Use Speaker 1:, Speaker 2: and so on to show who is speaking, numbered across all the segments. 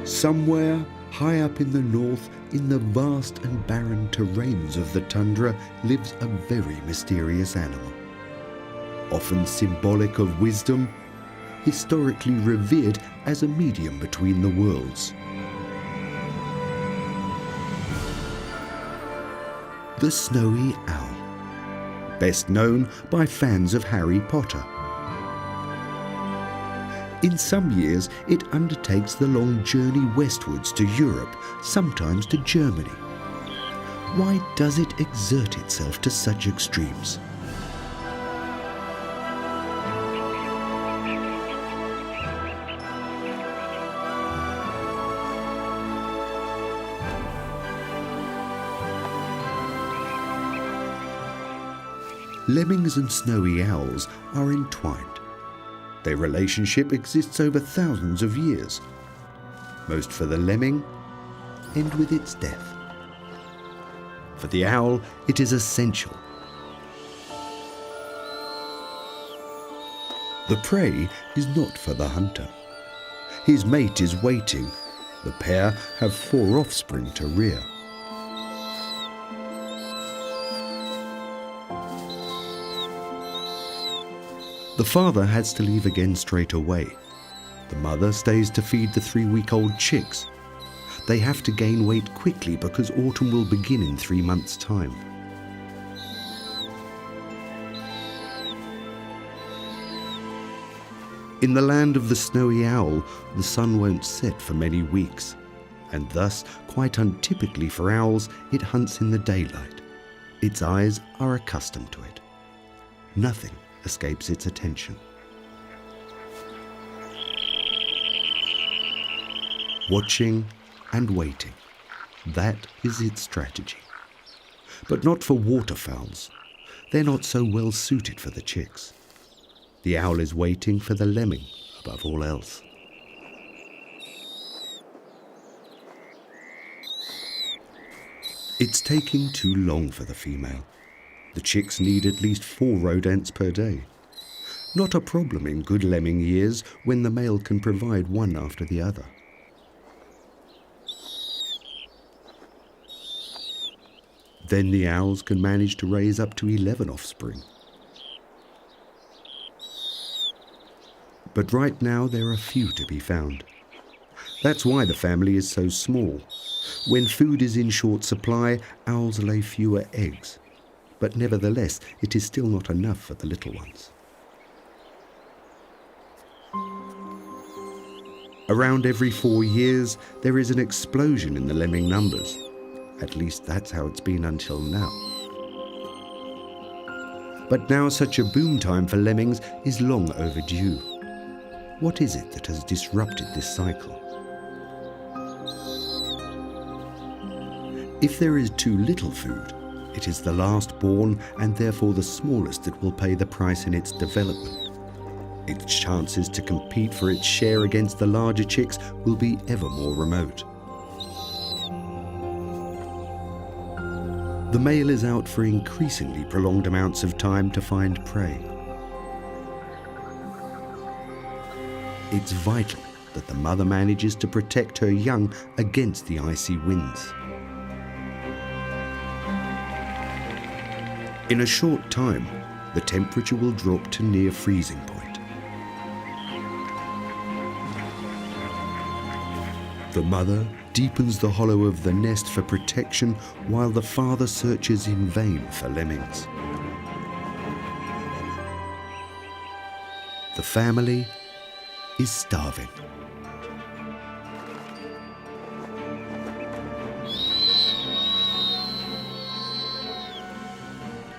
Speaker 1: Somewhere high up in the north, in the vast and barren terrains of the tundra, lives a very mysterious animal. Often symbolic of wisdom, historically revered as a medium between the worlds. The snowy owl, best known by fans of Harry Potter. In some years, it undertakes the long journey westwards to Europe, sometimes to Germany. Why does it exert itself to such extremes? Lemmings and snowy owls are entwined. Their relationship exists over thousands of years. Most for the lemming end with its death. For the owl, it is essential. The prey is not for the hunter. His mate is waiting. The pair have 4 offspring to rear. The father has to leave again straight away. The mother stays to feed the 3-week-old chicks. They have to gain weight quickly because autumn will begin in 3 months' time. In the land of the snowy owl, the sun won't set for many weeks, and thus, quite untypically for owls, it hunts in the daylight. Its eyes are accustomed to it. Nothing escapes its attention. Watching and waiting, that is its strategy. But not for waterfowls. They're not so well suited for the chicks. The owl is waiting for the lemming above all else. It's taking too long for the female. The chicks need at least 4 rodents per day. Not a problem in good lemming years when the male can provide one after the other. Then the owls can manage to raise up to 11 offspring. But right now there are few to be found. That's why the family is so small. When food is in short supply, owls lay fewer eggs. But nevertheless, it is still not enough for the little ones. Around every 4 years, there is an explosion in the lemming numbers. At least that's how it's been until now. But now such a boom time for lemmings is long overdue. What is it that has disrupted this cycle? If there is too little food, it is the last born and therefore the smallest that will pay the price in its development. Its chances to compete for its share against the larger chicks will be ever more remote. The male is out for increasingly prolonged amounts of time to find prey. It's vital that the mother manages to protect her young against the icy winds. In a short time, the temperature will drop to near freezing point. The mother deepens the hollow of the nest for protection while the father searches in vain for lemmings. The family is starving.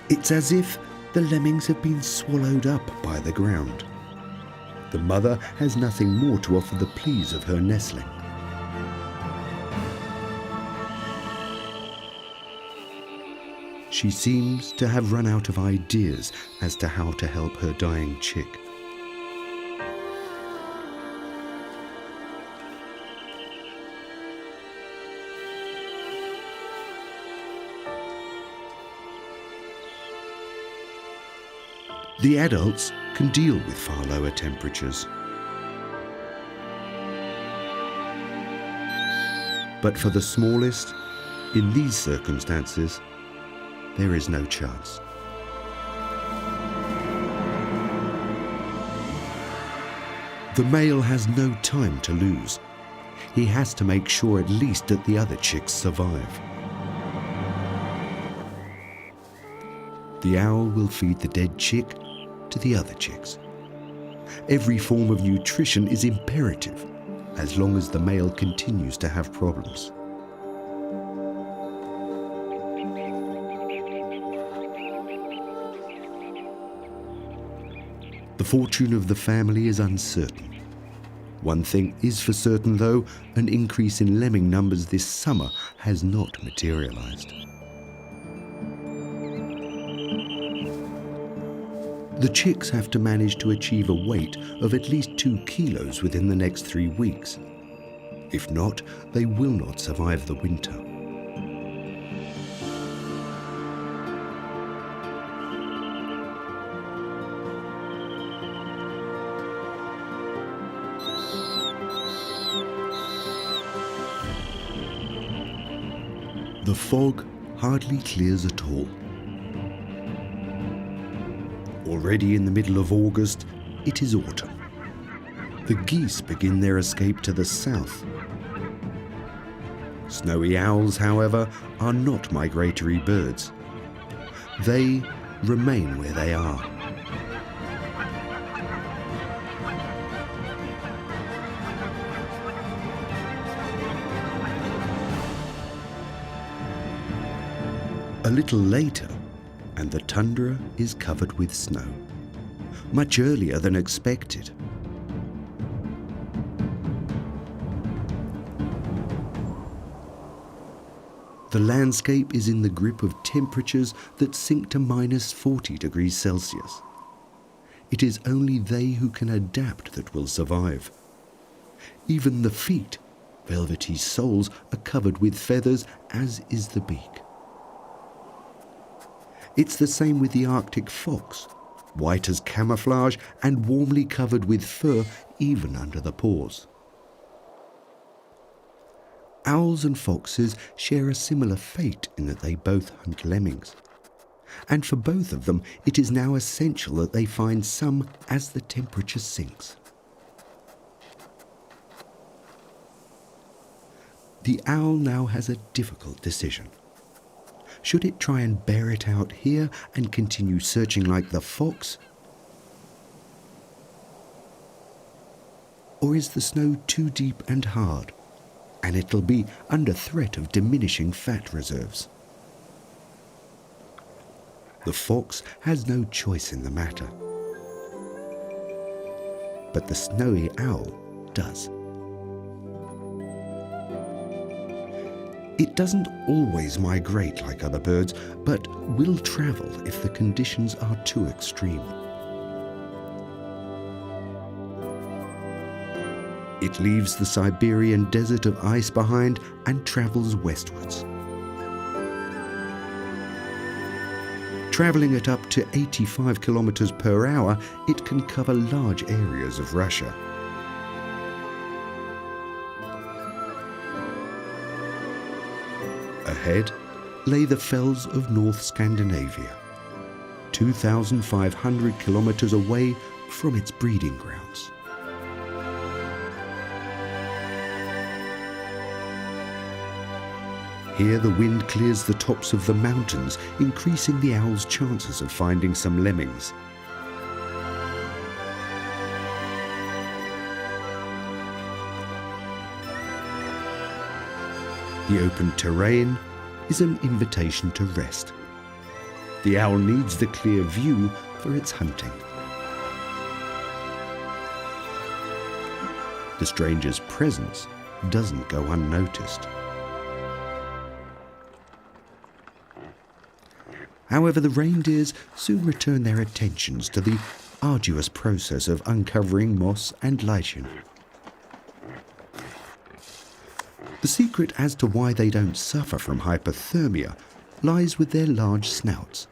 Speaker 1: It's as if the lemmings have been swallowed up by the ground. The mother has nothing more to offer the pleas of her nestling. She seems to have run out of ideas as to how to help her dying chick. The adults can deal with far lower temperatures. But for the smallest, in these circumstances, there is no chance. The male has no time to lose. He has to make sure at least that the other chicks survive. The owl will feed the dead chick to the other chicks. Every form of nutrition is imperative as long as the male continues to have problems. The fortune of the family is uncertain. One thing is for certain though, an increase in lemming numbers this summer has not materialized. The chicks have to manage to achieve a weight of at least 2 kilos within the next 3 weeks. If not, they will not survive the winter. The fog hardly clears at all. Already in the middle of August, it is autumn. The geese begin their escape to the south. Snowy owls, however, are not migratory birds. They remain where they are. A little later, and the tundra is covered with snow, much earlier than expected. The landscape is in the grip of temperatures that sink to -40 degrees Celsius. It is only they who can adapt that will survive. Even the feet, velvety soles, are covered with feathers, as is the beak. It's the same with the Arctic fox, white as camouflage and warmly covered with fur even under the paws. Owls and foxes share a similar fate in that they both hunt lemmings. And for both of them, it is now essential that they find some as the temperature sinks. The owl now has a difficult decision. Should it try and bear it out here and continue searching like the fox? Or is the snow too deep and hard, and it'll be under threat of diminishing fat reserves? The fox has no choice in the matter, but the snowy owl does. It doesn't always migrate like other birds, but will travel if the conditions are too extreme. It leaves the Siberian desert of ice behind and travels westwards. Traveling at up to 85 kilometers per hour, it can cover large areas of Russia. Ahead lay the fells of North Scandinavia, 2,500 kilometers away from its breeding grounds. Here the wind clears the tops of the mountains, increasing the owl's chances of finding some lemmings. The open terrain is an invitation to rest. The owl needs the clear view for its hunting. The stranger's presence doesn't go unnoticed. However, the reindeers soon return their attentions to the arduous process of uncovering moss and lichen. The secret as to why they don't suffer from hypothermia lies with their large snouts.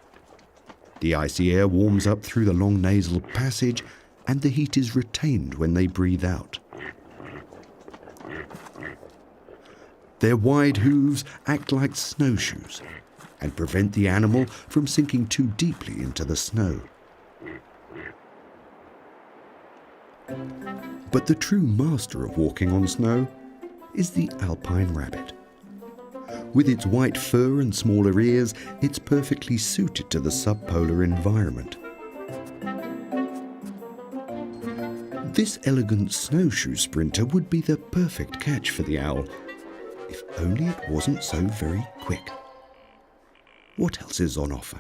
Speaker 1: The icy air warms up through the long nasal passage, and the heat is retained when they breathe out. Their wide hooves act like snowshoes and prevent the animal from sinking too deeply into the snow. But the true master of walking on snow is the alpine rabbit. With its white fur and smaller ears, it's perfectly suited to the subpolar environment. This elegant snowshoe sprinter would be the perfect catch for the owl, if only it wasn't so very quick. What else is on offer?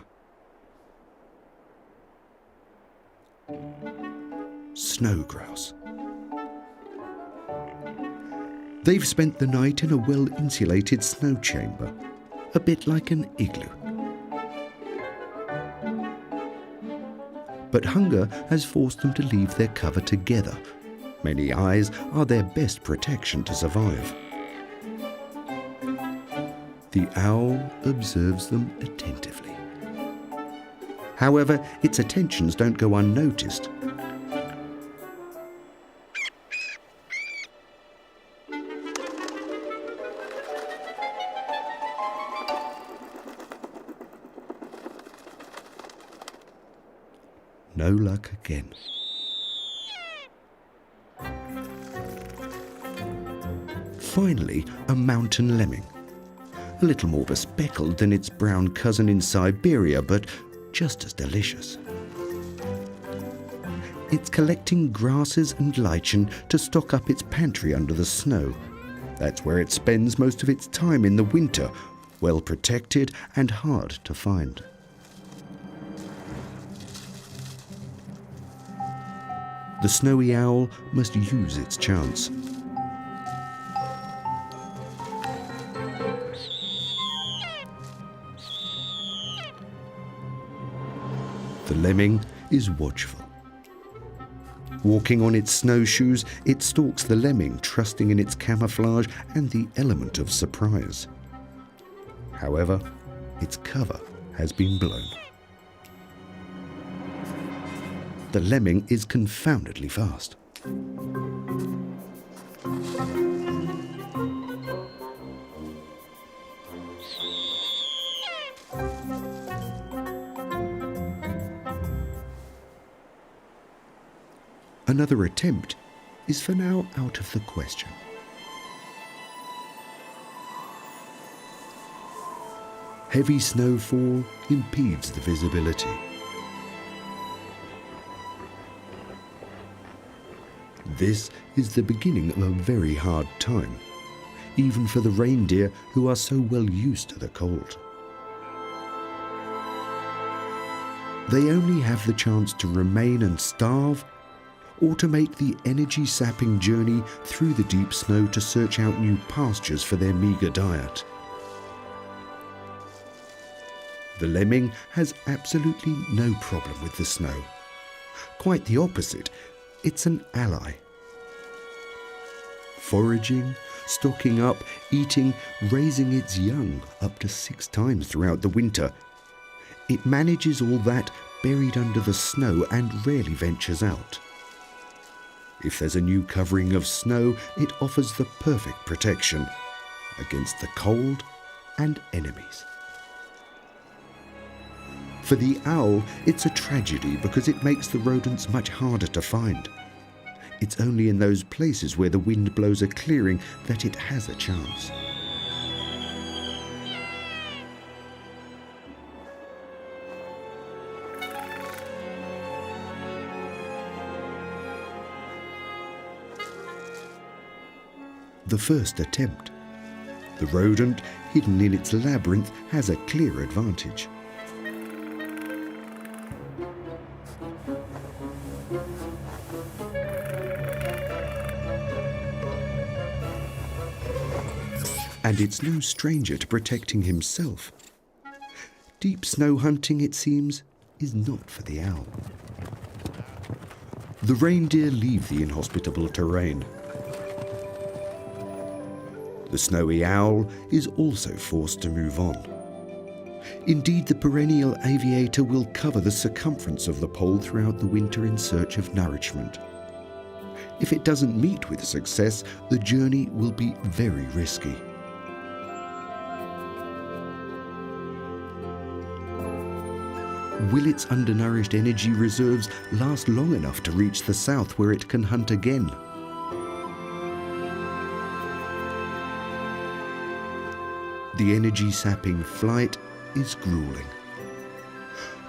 Speaker 1: Snow grouse. They've spent the night in a well-insulated snow chamber, a bit like an igloo. But hunger has forced them to leave their cover together. Many eyes are their best protection to survive. The owl observes them attentively. However, its attentions don't go unnoticed. No luck again. Finally, a mountain lemming. A little more bespeckled than its brown cousin in Siberia, but just as delicious. It's collecting grasses and lichen to stock up its pantry under the snow. That's where it spends most of its time in the winter, well protected and hard to find. The snowy owl must use its chance. The lemming is watchful. Walking on its snowshoes, it stalks the lemming, trusting in its camouflage and the element of surprise. However, its cover has been blown. The lemming is confoundedly fast. Another attempt is for now out of the question. Heavy snowfall impedes the visibility. This is the beginning of a very hard time, even for the reindeer who are so well used to the cold. They only have the chance to remain and starve, or to make the energy-sapping journey through the deep snow to search out new pastures for their meager diet. The lemming has absolutely no problem with the snow. Quite the opposite, it's an ally. Foraging, stocking up, eating, raising its young up to 6 times throughout the winter. It manages all that buried under the snow and rarely ventures out. If there's a new covering of snow, it offers the perfect protection against the cold and enemies. For the owl, it's a tragedy because it makes the rodents much harder to find. It's only in those places where the wind blows a clearing that it has a chance. The first attempt. The rodent, hidden in its labyrinth, has a clear advantage. And it's no stranger to protecting himself. Deep snow hunting, it seems, is not for the owl. The reindeer leave the inhospitable terrain. The snowy owl is also forced to move on. Indeed, the perennial aviator will cover the circumference of the pole throughout the winter in search of nourishment. If it doesn't meet with success, the journey will be very risky. Will its undernourished energy reserves last long enough to reach the south where it can hunt again? The energy-sapping flight is grueling.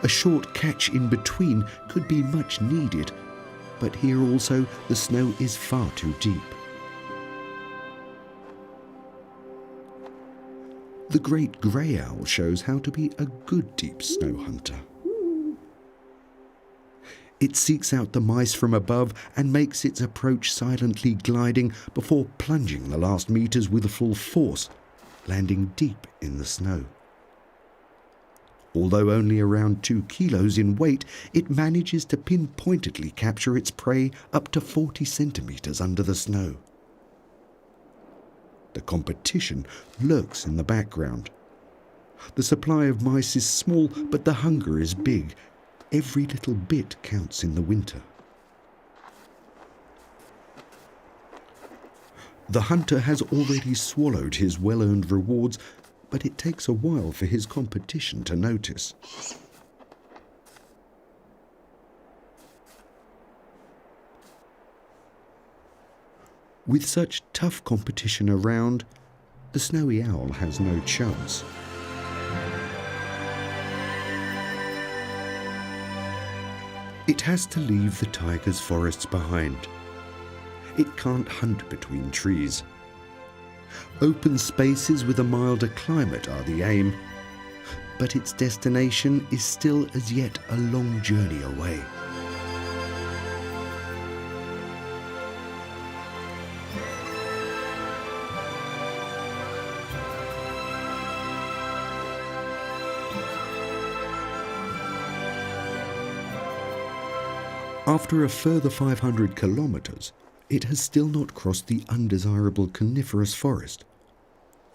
Speaker 1: A short catch in between could be much needed, but here also the snow is far too deep. The great grey owl shows how to be a good deep snow hunter. It seeks out the mice from above and makes its approach silently gliding before plunging the last meters with full force, landing deep in the snow. Although only around 2 kilos in weight, it manages to pinpointedly capture its prey up to 40 centimeters under the snow. The competition lurks in the background. The supply of mice is small, but the hunger is big. Every little bit counts in the winter. The hunter has already swallowed his well-earned rewards, but it takes a while for his competition to notice. With such tough competition around, the snowy owl has no chance. It has to leave the tiger's forests behind. It can't hunt between trees. Open spaces with a milder climate are the aim, but its destination is still as yet a long journey away. After a further 500 kilometers, it has still not crossed the undesirable coniferous forest.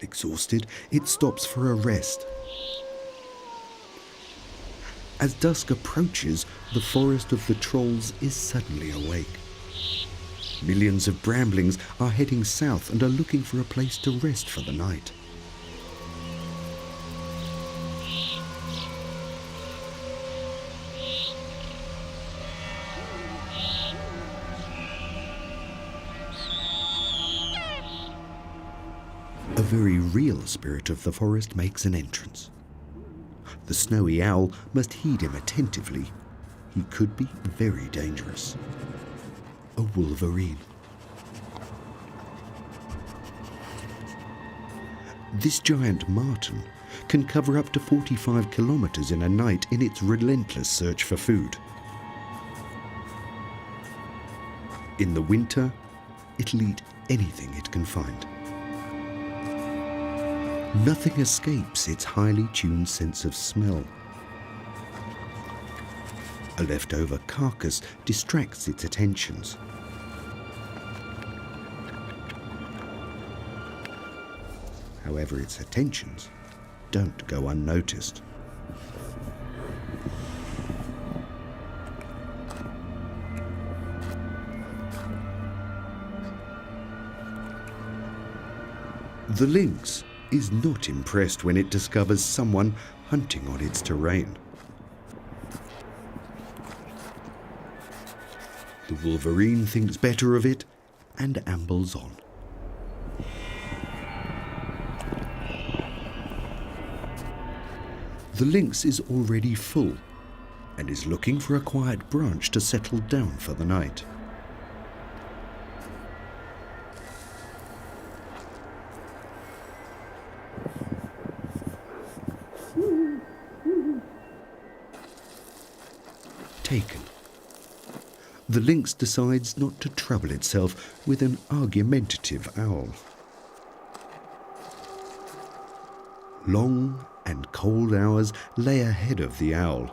Speaker 1: Exhausted, it stops for a rest. As dusk approaches, the forest of the trolls is suddenly awake. Millions of bramblings are heading south and are looking for a place to rest for the night. A very real spirit of the forest makes an entrance. The snowy owl must heed him attentively. He could be very dangerous. A wolverine. This giant marten can cover up to 45 kilometers in a night in its relentless search for food. In the winter, it'll eat anything it can find. Nothing escapes its highly tuned sense of smell. A leftover carcass distracts its attentions. However, its attentions don't go unnoticed. The lynx is not impressed when it discovers someone hunting on its terrain. The wolverine thinks better of it and ambles on. The lynx is already full and is looking for a quiet branch to settle down for the night. Taken. The lynx decides not to trouble itself with an argumentative owl. Long and cold hours lay ahead of the owl.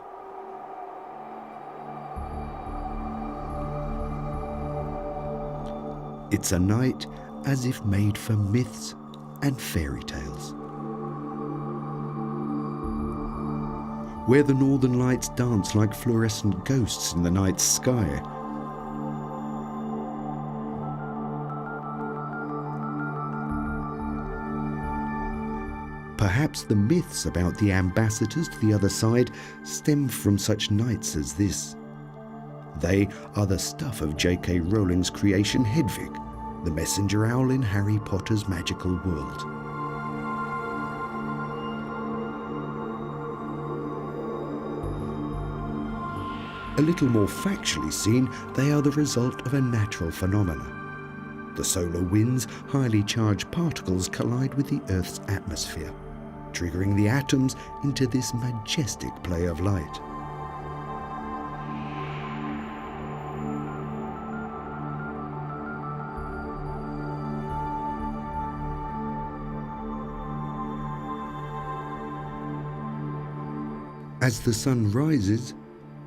Speaker 1: It's a night as if made for myths and fairy tales, where the northern lights dance like fluorescent ghosts in the night sky. Perhaps the myths about the ambassadors to the other side stem from such nights as this. They are the stuff of J.K. Rowling's creation Hedwig, the messenger owl in Harry Potter's magical world. A little more factually seen, they are the result of a natural phenomenon. The solar wind's highly charged particles collide with the Earth's atmosphere, triggering the atoms into this majestic play of light. As the sun rises,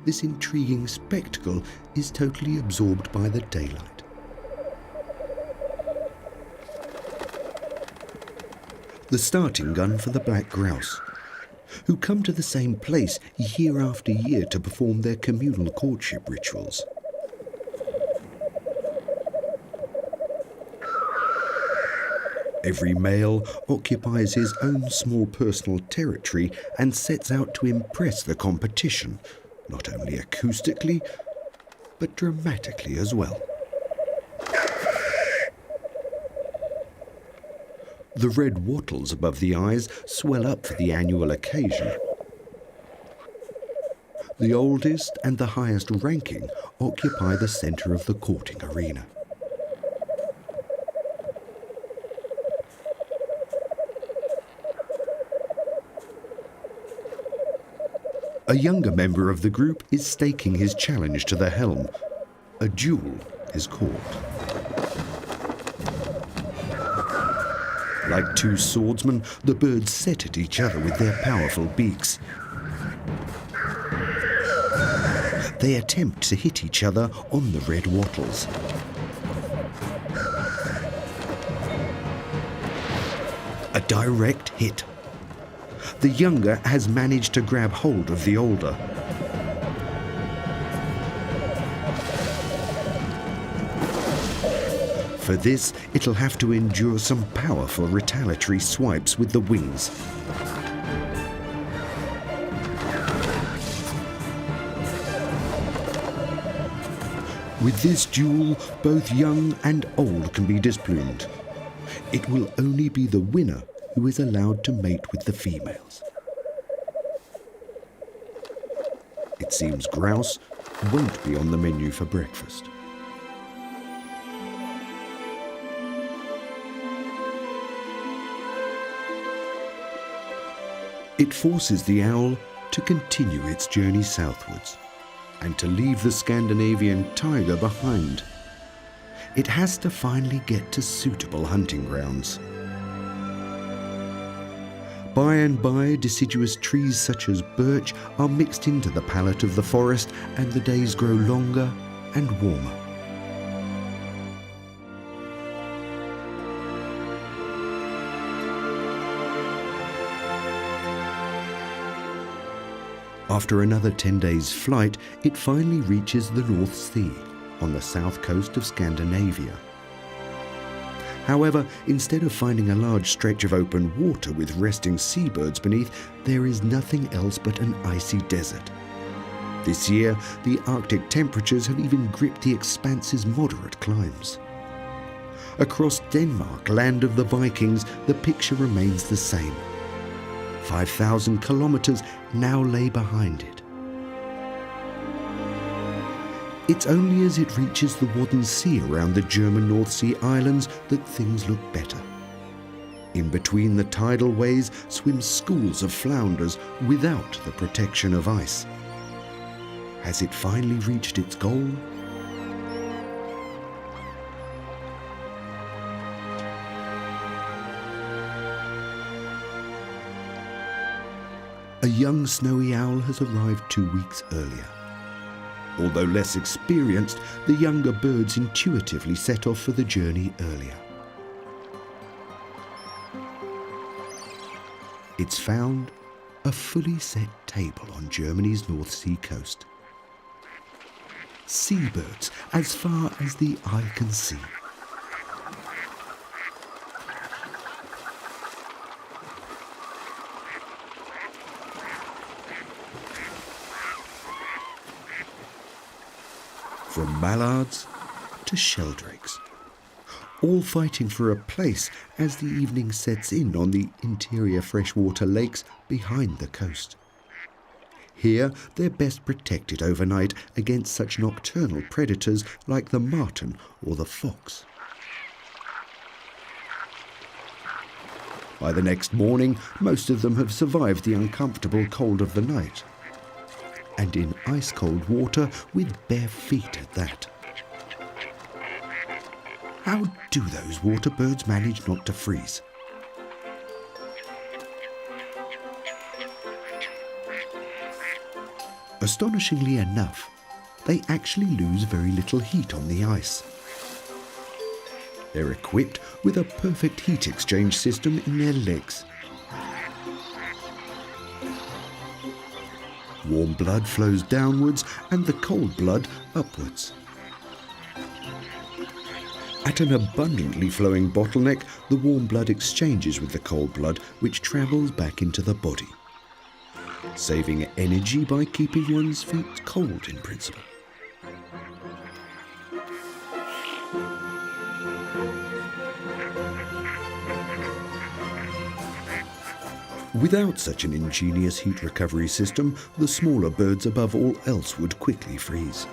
Speaker 1: this intriguing spectacle is totally absorbed by the daylight. The starting gun for the black grouse, who come to the same place year after year to perform their communal courtship rituals. Every male occupies his own small personal territory and sets out to impress the competition, not only acoustically, but dramatically as well. The red wattles above the eyes swell up for the annual occasion. The oldest and the highest ranking occupy the centre of the courting arena. A younger member of the group is staking his challenge to the helm. A duel is called. Like two swordsmen, the birds set at each other with their powerful beaks. They attempt to hit each other on the red wattles. A direct hit. The younger has managed to grab hold of the older. For this, it'll have to endure some powerful retaliatory swipes with the wings. With this duel, both young and old can be displumed. It will only be the winner who is allowed to mate with the females. It seems grouse won't be on the menu for breakfast. It forces the owl to continue its journey southwards and to leave the Scandinavian tiger behind. It has to finally get to suitable hunting grounds. By and by, deciduous trees such as birch are mixed into the palette of the forest, and the days grow longer and warmer. After another 10 days' flight, it finally reaches the North Sea on the south coast of Scandinavia. However, instead of finding a large stretch of open water with resting seabirds beneath, there is nothing else but an icy desert. This year, the Arctic temperatures have even gripped the expanse's moderate climbs. Across Denmark, land of the Vikings, the picture remains the same. 5,000 kilometers now lay behind it. It's only as it reaches the Wadden Sea around the German North Sea islands that things look better. In between the tidal ways swim schools of flounders without the protection of ice. Has it finally reached its goal? A young snowy owl has arrived 2 weeks earlier. Although less experienced, the younger birds intuitively set off for the journey earlier. It's found a fully set table on Germany's North Sea coast. Seabirds as far as the eye can see. from mallards to sheldrakes, all fighting for a place as the evening sets in on the interior freshwater lakes behind the coast. Here, they're best protected overnight against such nocturnal predators like the marten or the fox. By the next morning, most of them have survived the uncomfortable cold of the night, and in ice-cold water with bare feet at that. How do those water birds manage not to freeze? Astonishingly enough, they actually lose very little heat on the ice. They're equipped with a perfect heat exchange system in their legs. Warm blood flows downwards and the cold blood upwards. At an abundantly flowing bottleneck, the warm blood exchanges with the cold blood, which travels back into the body, saving energy by keeping one's feet cold in principle. Without such an ingenious heat recovery system, the smaller birds above all else would quickly freeze.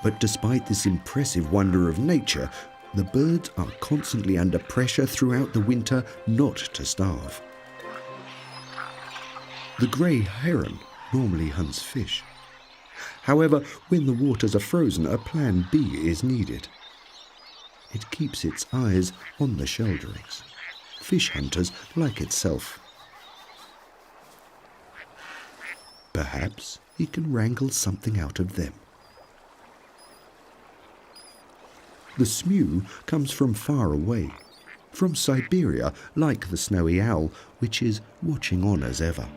Speaker 1: But despite this impressive wonder of nature, the birds are constantly under pressure throughout the winter not to starve. The grey heron normally hunts fish. However, when the waters are frozen, a plan B is needed. It keeps its eyes on the sheldrakes, fish hunters like itself. Perhaps he can wrangle something out of them. The smew comes from far away, from Siberia, like the snowy owl, which is watching on as ever.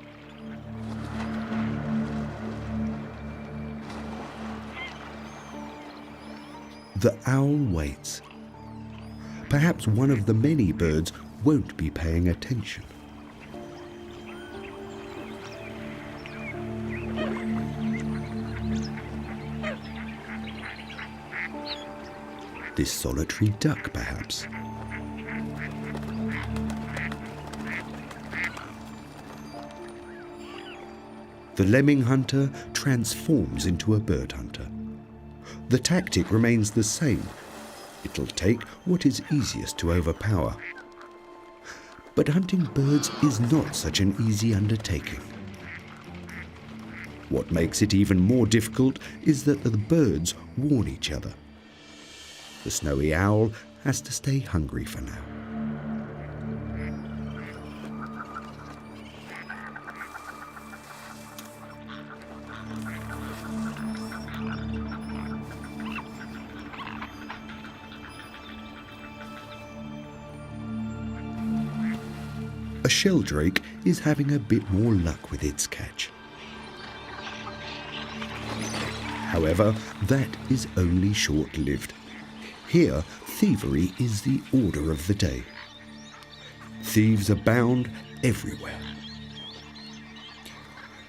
Speaker 1: The owl waits. Perhaps one of the many birds won't be paying attention. This solitary duck, perhaps. The lemming hunter transforms into a bird hunter. The tactic remains the same. It'll take what is easiest to overpower. But hunting birds is not such an easy undertaking. What makes it even more difficult is that the birds warn each other. The snowy owl has to stay hungry for now. A sheldrake is having a bit more luck with its catch. However, that is only short-lived. Here, thievery is the order of the day. Thieves abound everywhere.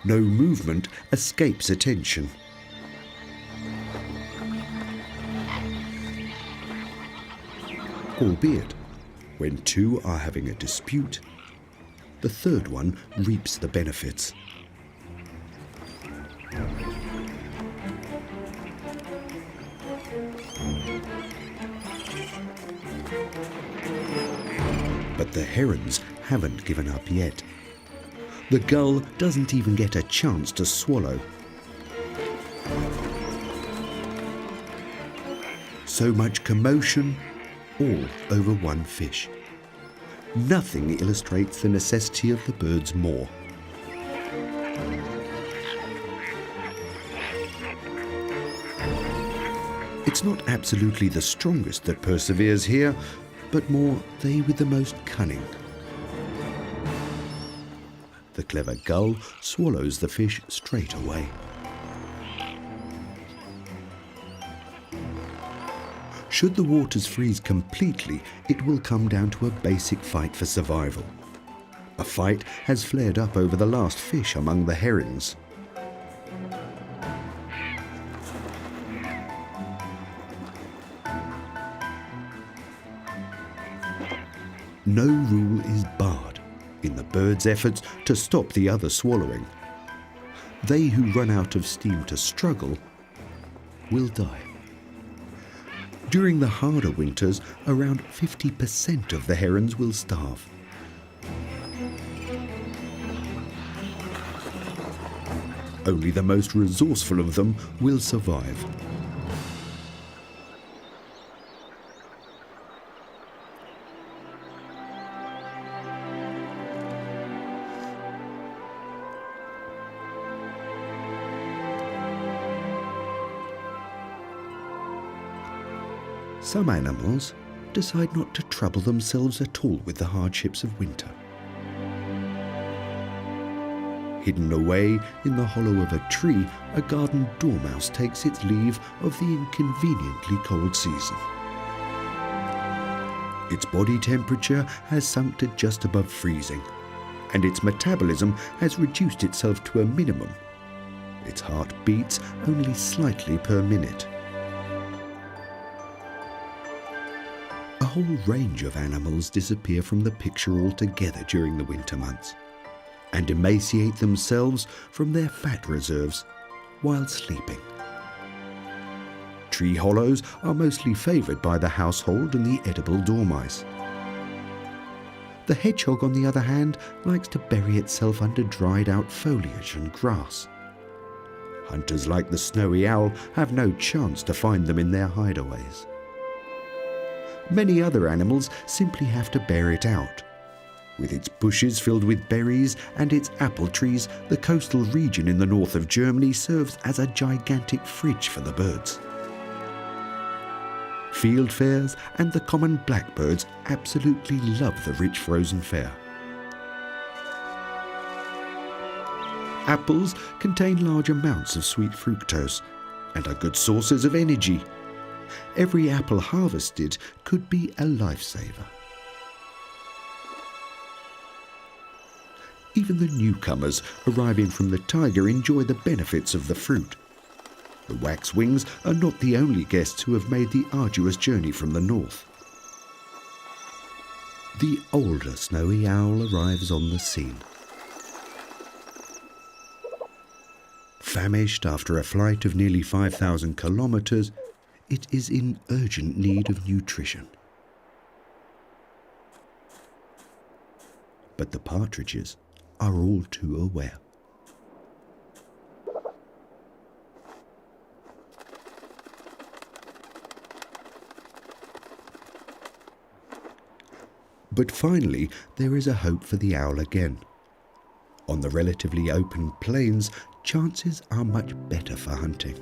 Speaker 1: No movement escapes attention. Albeit, when two are having a dispute, the third one reaps the benefits. But the herons haven't given up yet. The gull doesn't even get a chance to swallow. So much commotion, all over one fish. Nothing illustrates the necessity of the birds more. It's not absolutely the strongest that perseveres here, but more they with the most cunning. The clever gull swallows the fish straight away. Should the waters freeze completely, it will come down to a basic fight for survival. A fight has flared up over the last fish among the herons. No rule is barred in the bird's efforts to stop the other swallowing. They who run out of steam to struggle will die. During the harder winters, around 50% of the herons will starve. Only the most resourceful of them will survive. Some animals decide not to trouble themselves at all with the hardships of winter. Hidden away in the hollow of a tree, a garden dormouse takes its leave of the inconveniently cold season. Its body temperature has sunk to just above freezing, and its metabolism has reduced itself to a minimum. Its heart beats only slightly per minute. A whole range of animals disappear from the picture altogether during the winter months and emaciate themselves from their fat reserves while sleeping. Tree hollows are mostly favoured by the household and the edible dormice. The hedgehog, on the other hand, likes to bury itself under dried out foliage and grass. Hunters like the snowy owl have no chance to find them in their hideaways. Many other animals simply have to bear it out. With its bushes filled with berries and its apple trees, the coastal region in the north of Germany serves as a gigantic fridge for the birds. Fieldfares and the common blackbirds absolutely love the rich frozen fare. Apples contain large amounts of sweet fructose and are good sources of energy. Every apple harvested could be a lifesaver. Even the newcomers arriving from the taiga enjoy the benefits of the fruit. The waxwings are not the only guests who have made the arduous journey from the north. The older snowy owl arrives on the scene. Famished after a flight of nearly 5,000 kilometers, it is in urgent need of nutrition. But the partridges are all too aware. But finally, there is a hope for the owl again. On the relatively open plains, chances are much better for hunting.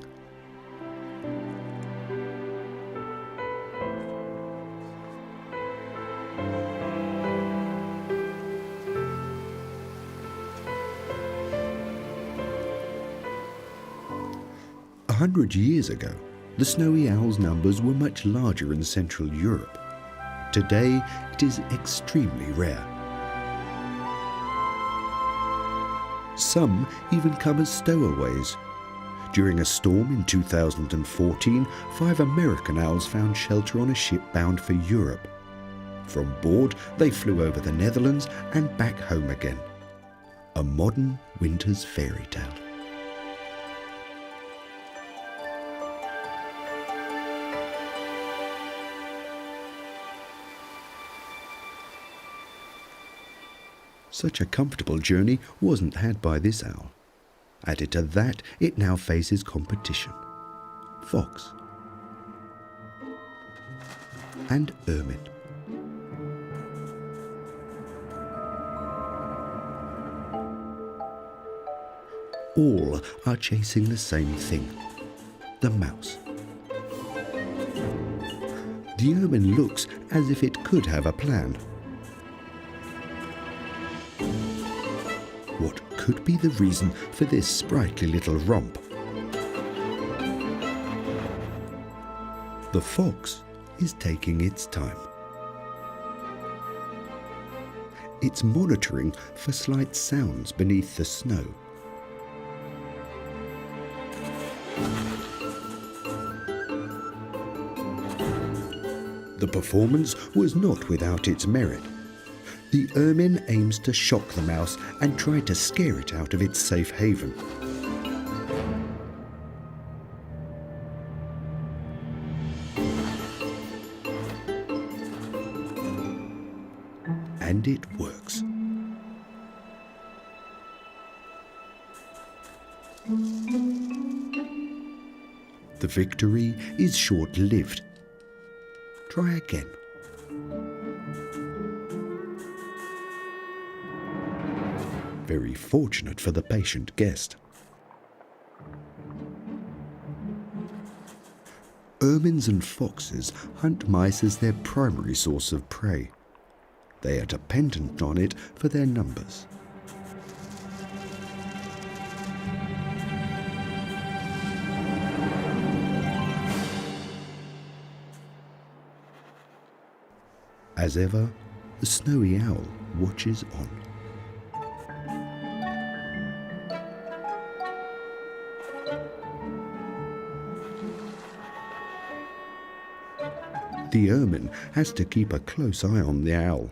Speaker 1: A 100 years ago, the snowy owl's numbers were much larger in Central Europe. Today, it is extremely rare. Some even come as stowaways. During a storm in 2014, 5 American owls found shelter on a ship bound for Europe. From board, they flew over the Netherlands and back home again. A modern winter's fairy tale. Such a comfortable journey wasn't had by this owl. Added to that, it now faces competition. Fox and ermine. All are chasing the same thing, the mouse. The ermine looks as if it could have a plan. What could be the reason for this sprightly little romp? The fox is taking its time. It's monitoring for slight sounds beneath the snow. The performance was not without its merit. The ermine aims to shock the mouse and try to scare it out of its safe haven. And it works. The victory is short-lived. Try again. Very fortunate for the patient guest. Ermines and foxes hunt mice as their primary source of prey. They are dependent on it for their numbers. As ever, the snowy owl watches on. The ermine has to keep a close eye on the owl.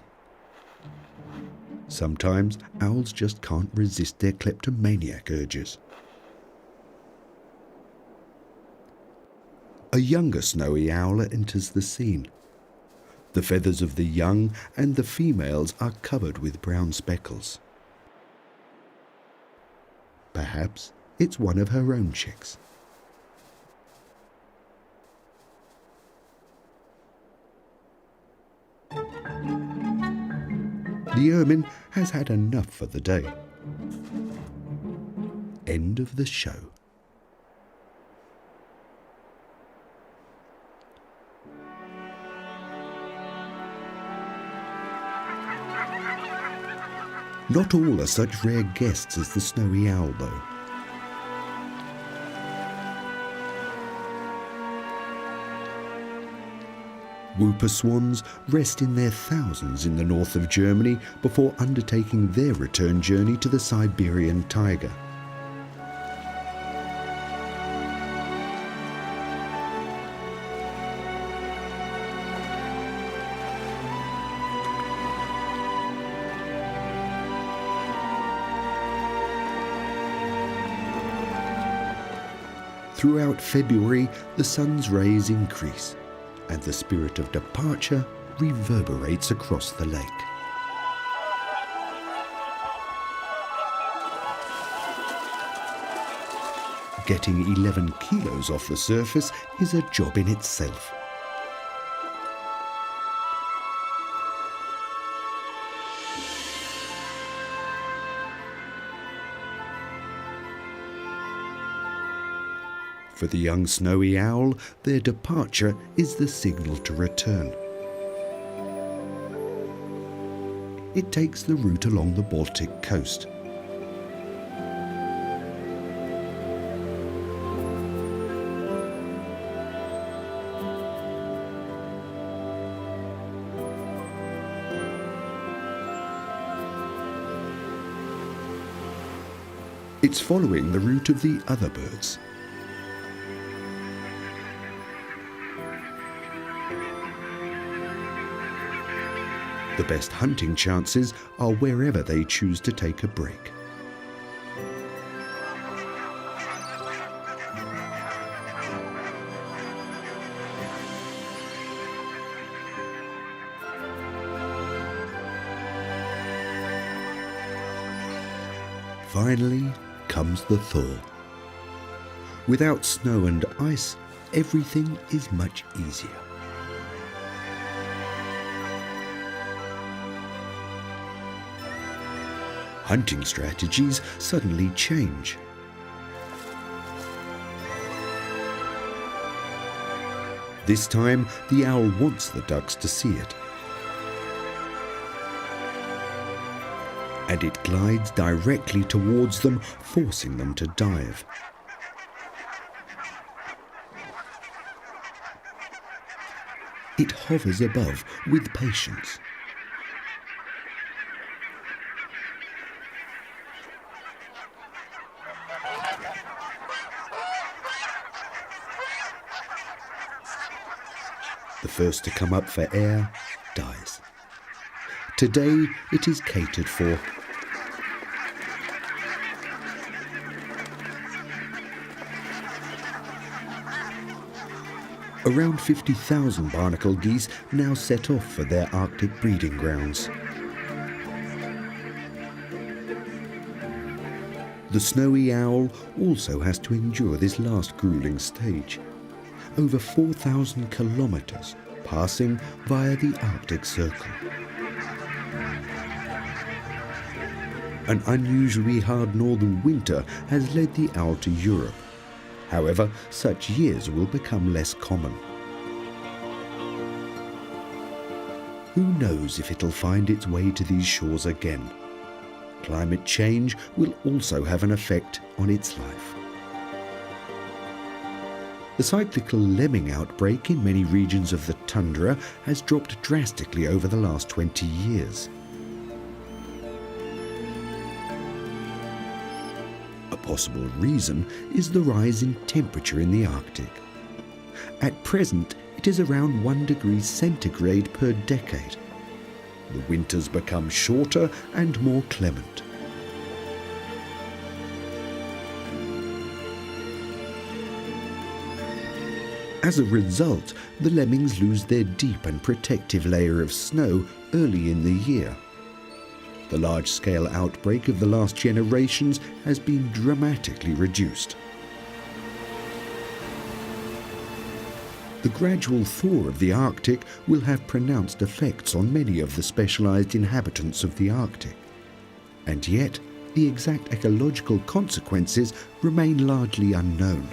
Speaker 1: Sometimes owls just can't resist their kleptomaniac urges. A younger snowy owl enters the scene. The feathers of the young and the females are covered with brown speckles. Perhaps it's one of her own chicks. The ermine has had enough for the day. End of the show. Not all are such rare guests as the snowy owl, though. Whooper swans rest in their thousands in the north of Germany before undertaking their return journey to the Siberian taiga. Throughout February, the sun's rays increase, and the spirit of departure reverberates across the lake. Getting 11 kilos off the surface is a job in itself. For the young snowy owl, their departure is the signal to return. It takes the route along the Baltic coast. It's following the route of the other birds. The best hunting chances are wherever they choose to take a break. Finally comes the thaw. Without snow and ice, everything is much easier. Hunting strategies suddenly change. This time, the owl wants the ducks to see it. And it glides directly towards them, forcing them to dive. It hovers above with patience. The first to come up for air dies. Today it is catered for. Around 50,000 barnacle geese now set off for their Arctic breeding grounds. The snowy owl also has to endure this last grueling stage. Over 4,000 kilometers passing via the Arctic Circle. An unusually hard northern winter has led the owl to Europe. However, such years will become less common. Who knows if it'll find its way to these shores again? Climate change will also have an effect on its life. The cyclical lemming outbreak in many regions of the tundra has dropped drastically over the last 20 years. A possible reason is the rise in temperature in the Arctic. At present, it is around 1 degree centigrade per decade. The winters become shorter and more clement. As a result, the lemmings lose their deep and protective layer of snow early in the year. The large-scale outbreak of the last generations has been dramatically reduced. The gradual thaw of the Arctic will have pronounced effects on many of the specialized inhabitants of the Arctic. And yet, the exact ecological consequences remain largely unknown.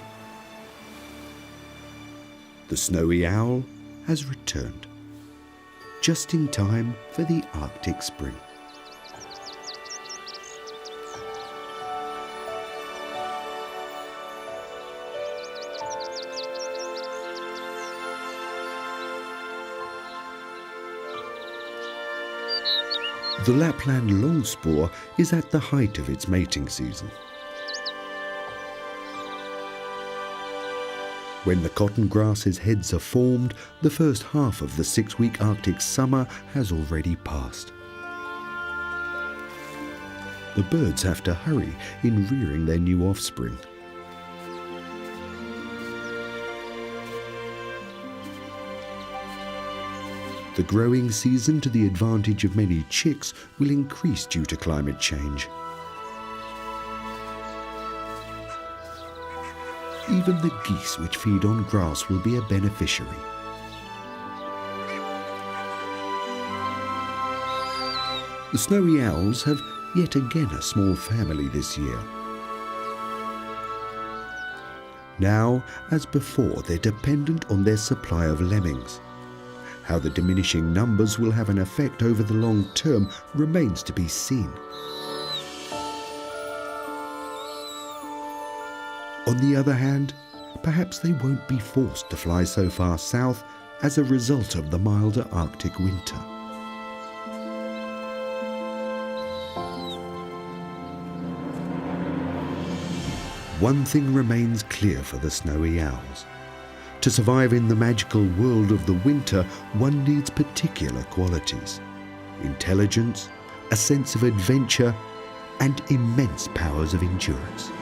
Speaker 1: The snowy owl has returned, just in time for the Arctic spring. The Lapland longspur is at the height of its mating season. When the cotton grasses' heads are formed, the first half of the 6-week Arctic summer has already passed. The birds have to hurry in rearing their new offspring. The growing season, to the advantage of many chicks, will increase due to climate change. Even the geese which feed on grass will be a beneficiary. The snowy owls have yet again a small family this year. Now, as before, they're dependent on their supply of lemmings. How the diminishing numbers will have an effect over the long term remains to be seen. On the other hand, perhaps they won't be forced to fly so far south as a result of the milder Arctic winter. One thing remains clear for the snowy owls. To survive in the magical world of the winter, one needs particular qualities: intelligence, a sense of adventure, and immense powers of endurance.